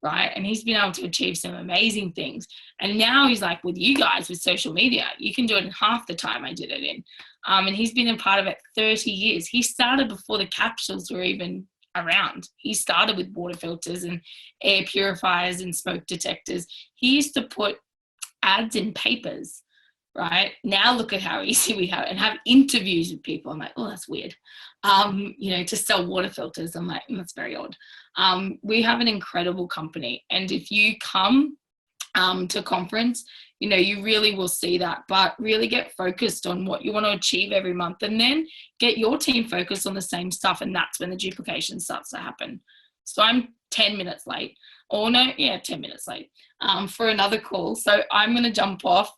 right? And he's been able to achieve some amazing things. And now he's like, with you guys, with social media, you can do it in half the time I did it in. And he's been a part of it 30 years. He started before the capsules were even around. He started with water filters and air purifiers and smoke detectors. He used to put ads in papers, right? Now look at how easy we have, and have interviews with people. I'm like, oh, that's weird. To sell water filters, I'm like, that's very odd. We have an incredible company, and if you come to conference, you really will see that. But really get focused on what you want to achieve every month, and then get your team focused on the same stuff, and that's when the duplication starts to happen. So I'm 10 minutes late. 10 minutes late for another call. So I'm going to jump off,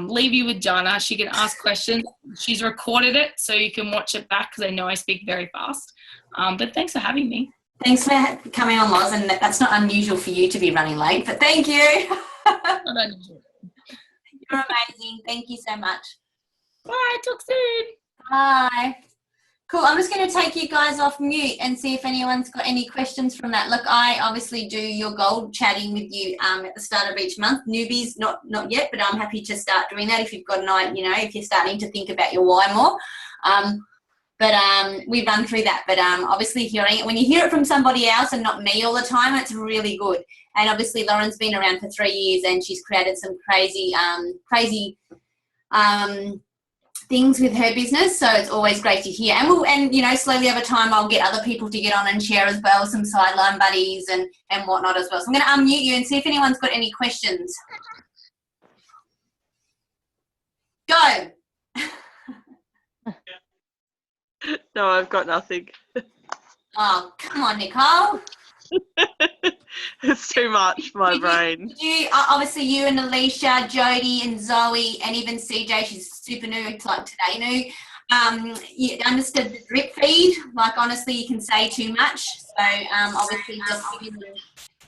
leave you with Jana. She can ask questions. She's recorded it, so you can watch it back, because I know I speak very fast. But thanks for having me. Thanks for coming on, Loz, and that's not unusual for you to be running late, but thank you. Not unusual. You're amazing. Thank you so much. Bye. Talk soon. Bye. Cool. I'm just going to take you guys off mute and see if anyone's got any questions from that. Look, I obviously do your goal chatting with you at the start of each month. Newbies, not yet, but I'm happy to start doing that if you've got an idea, if you're starting to think about your why more. But we run through that. But obviously hearing it, when you hear it from somebody else and not me all the time, it's really good. And obviously Lauren's been around for 3 years, and she's created some crazy things with her business, so it's always great to hear. And slowly over time I'll get other people to get on and share as well, some sideline buddies and whatnot as well. So I'm going to unmute you and see if anyone's got any questions. Go. No, I've got nothing. Oh, come on, Nicole. It's too much for my brain. Obviously you and Alicia, Jodie and Zoe, and even CJ, she's super new, it's like today new. You understood the drip feed. Like, honestly, you can say too much. So obviously just giving them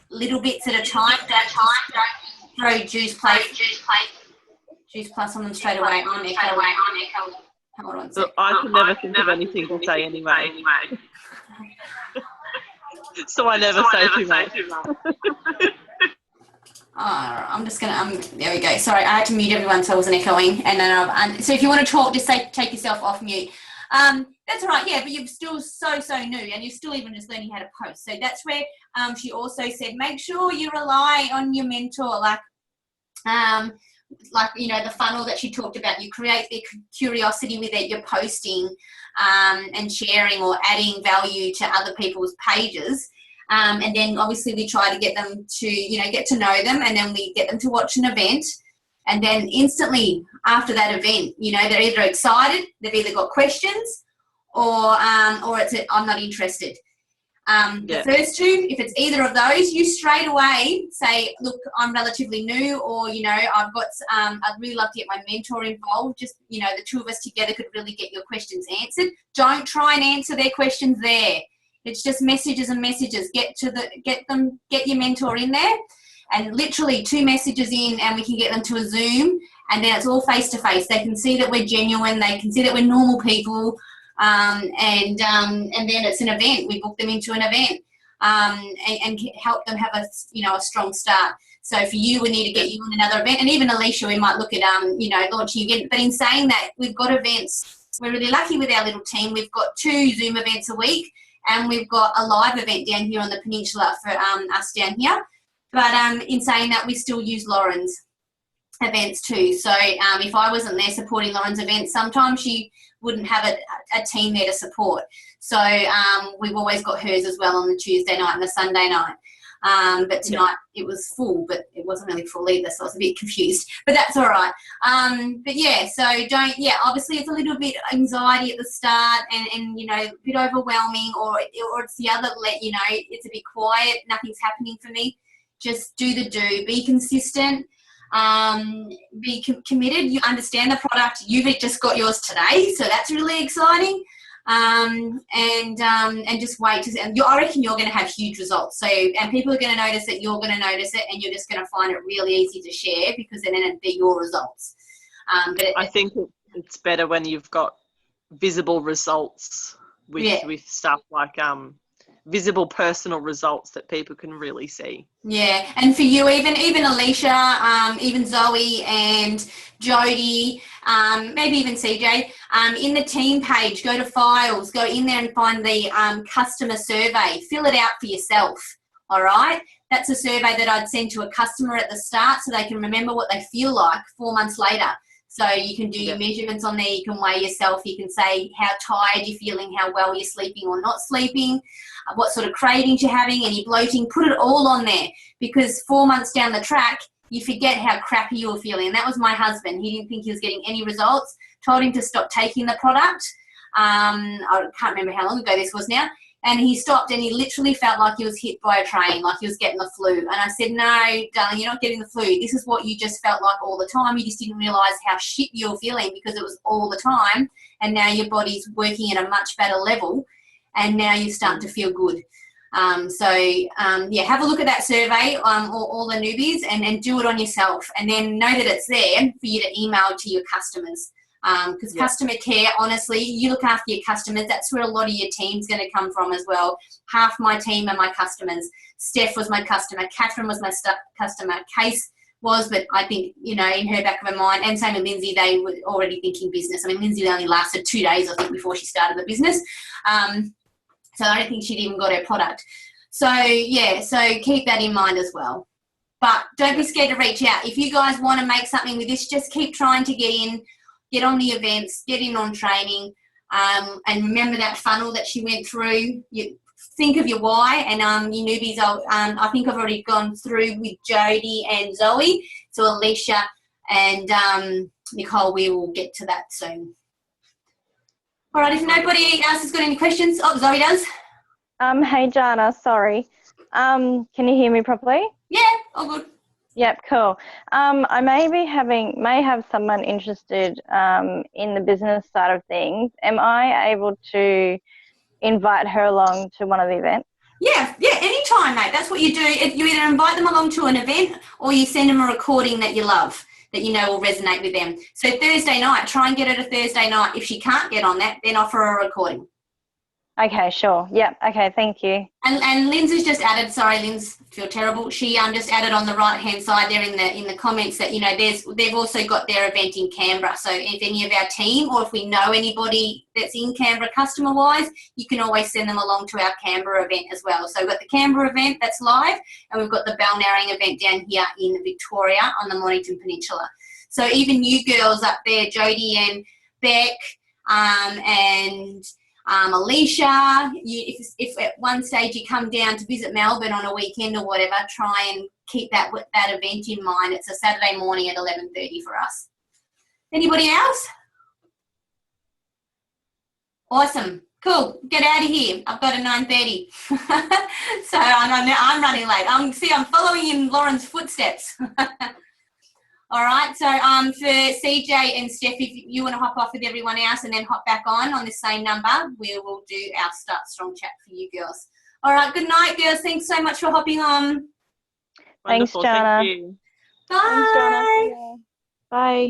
little bits at a time. Don't throw juice plus on them straight away. On echo. Hold on. So I can never think of anything to say anyway. So I never say too much. I'm just gonna there we go. Sorry, I had to mute everyone so I wasn't echoing. And then so if you want to talk, just take yourself off mute. That's all right, yeah, but you're still so new, and you're still even just learning how to post. So that's where she also said, make sure you rely on your mentor, like you know, the funnel that she talked about. You create the curiosity with it. You're posting and sharing or adding value to other people's pages. And then obviously we try to get them to, you know, get to know them, and then we get them to watch an event. And then instantly after that event, you know, they're either excited, they've either got questions, or it's I'm not interested. The first two, if it's either of those, you straight away say, look, I'm relatively new, or, you know, I'd really love to get my mentor involved. Just, you know, the two of us together could really get your questions answered. Don't try and answer their questions there. It's just messages and messages. Get your mentor in there, and literally 2 messages in, and we can get them to a Zoom, and then it's all face to face. They can see that we're genuine. They can see that we're normal people. And then it's an event. We book them into an event, and help them have a strong start. So for you, we need to get you in another event, and even Alicia, we might look at launching again. But in saying that, we've got events. We're really lucky with our little team. We've got 2 Zoom events a week, and we've got a live event down here on the peninsula for us down here. But in saying that, we still use Lauren's events too. So if I wasn't there supporting Lauren's events, sometimes she wouldn't have a team there to support. So we've always got hers as well on the Tuesday night and the Sunday night. But tonight it was full, but it wasn't really full either, so I was a bit confused. But that's all right. But yeah, so obviously it's a little bit anxiety at the start, and you know, a bit overwhelming, or it's the other, it's a bit quiet, nothing's happening for me. Just do, be consistent. Be committed. You understand the product. You've just got yours today, so that's really exciting. And just wait I reckon you're going to have huge results. So, and people are going to notice it. You're going to notice it, and you're just going to find it really easy to share, because then it'll be your results. But I think it's better when you've got visible results with stuff like visible personal results that people can really see. Yeah, and for you, even Alicia, even Zoe and Jodie, maybe even CJ, in the team page, go to files, go in there and find the customer survey. Fill it out for yourself, all right? That's a survey that I'd send to a customer at the start so they can remember what they feel like 4 months later. So you can do your measurements on there, you can weigh yourself, you can say how tired you're feeling, how well you're sleeping or not sleeping, what sort of cravings you're having, any bloating. Put it all on there, because 4 months down the track, you forget how crappy you were feeling. And that was my husband. He didn't think he was getting any results. Told him to stop taking the product. I can't remember how long ago this was now. And he stopped, and he literally felt like he was hit by a train, like he was getting the flu. And I said, no, darling, you're not getting the flu. This is what you just felt like all the time. You just didn't realise how shit you were feeling, because it was all the time. And now your body's working at a much better level, and now you're starting to feel good. Have a look at that survey, all the newbies, and do it on yourself. And then know that it's there for you to email to your customers. Because customer care, honestly, you look after your customers. That's where a lot of your team's going to come from as well. Half my team are my customers. Steph was my customer. Catherine was my customer. Case was, but I think, in her back of her mind, and same with Lindsay, they were already thinking business. I mean, Lindsay only lasted 2 days, I think, before she started the business. So I don't think she'd even got her product. So keep that in mind as well. But don't be scared to reach out. If you guys want to make something with this, just keep trying to get on the events, get in on training, and remember that funnel that she went through. You think of your why, and your newbies, I think I've already gone through with Jodie and Zoe. So Alicia and Nicole, we will get to that soon. All right, if nobody else has got any questions. Oh, Zoe does. Hey, Jana, sorry. Can you hear me properly? Yeah, all good. Yep, cool. I may have someone interested in the business side of things. Am I able to invite her along to one of the events? Yeah, anytime, mate. That's what you do. You either invite them along to an event or you send them a recording that you love, that you know will resonate with them. So Thursday night, try and get her to Thursday night. If she can't get on that, then offer her a recording. Okay, sure. Yep. Okay, thank you. And Lynn's has just added, sorry, Lynn's, feel terrible. She just added on the right hand side there in the comments that, you know, they've also got their event in Canberra. So if any of our team or if we know anybody that's in Canberra customer wise, you can always send them along to our Canberra event as well. So we've got the Canberra event that's live, and we've got the Balnarring event down here in Victoria on the Mornington Peninsula. So even you girls up there, Jodie and Beck, and Alicia, if at one stage you come down to visit Melbourne on a weekend or whatever, try and keep that event in mind. It's a Saturday morning at 11:30 for us. Anybody else? Awesome. Cool. Get out of here. I've got a 9:30. So I'm running late. I'm following in Lauren's footsteps. All right, so for CJ and Steph, if you want to hop off with everyone else and then hop back on the same number, we will do our Start Strong chat for you girls. All right, good night, girls. Thanks so much for hopping on. Wonderful. Thanks, Jana. Thank you. Bye. Thanks, Jana. Bye.